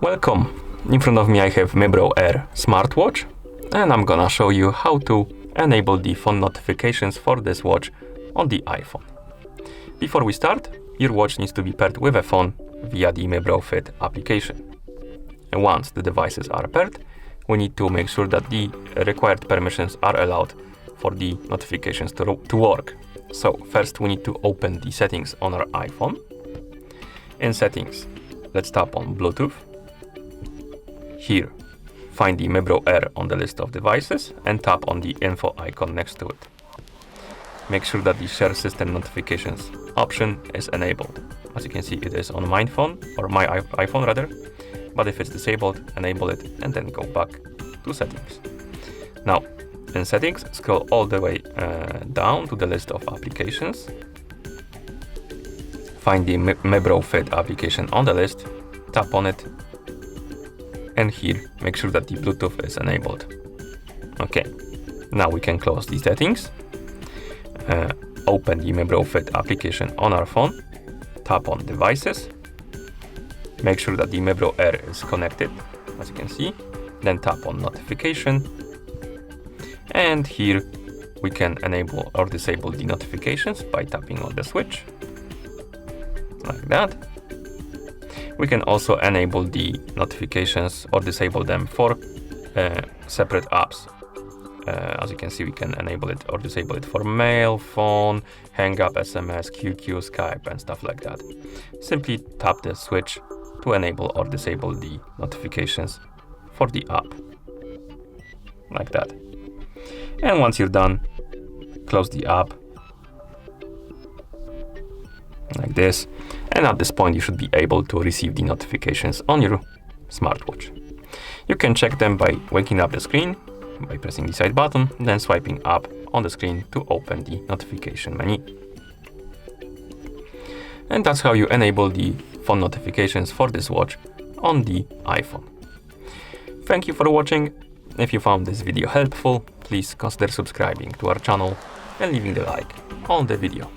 Welcome! In front of me I have Mibro Air smartwatch, and I'm gonna show you how to enable the phone notifications for this watch on the iPhone. Before we start, your watch needs to be paired with a phone via the Mibro Fit application. And once the devices are paired, we need to make sure that the required permissions are allowed for the notifications to work. So first we need to open the settings on our iPhone. In settings, let's tap on Bluetooth. Here, find the Mibro Air on the list of devices and tap on the info icon next to it. Make sure that the share system notifications option is enabled. As you can see, it is on my phone, or my iPhone rather, but if it's disabled, enable it and then go back to settings. Now, in settings, scroll all the way down to the list of applications. Find the Mibro Fit application on the list, tap on it, and here, make sure that the Bluetooth is enabled. Okay, now we can close the settings. Open the Mibro Fit application on our phone, tap on devices, make sure that the Mibro Air is connected, as you can see, then tap on notification, and here we can enable or disable the notifications by tapping on the switch, like that. We can also enable the notifications or disable them for separate apps. As you can see, we can enable it or disable it for mail, phone, Hangout, SMS, QQ, Skype, and stuff like that. Simply tap the switch to enable or disable the notifications for the app, like that. And once you're done, close the app, like this. And at this point, you should be able to receive the notifications on your smartwatch. You can check them by waking up the screen, by pressing the side button, then swiping up on the screen to open the notification menu. And that's how you enable the phone notifications for this watch on the iPhone. Thank you for watching. If you found this video helpful, please consider subscribing to our channel and leaving the like on the video.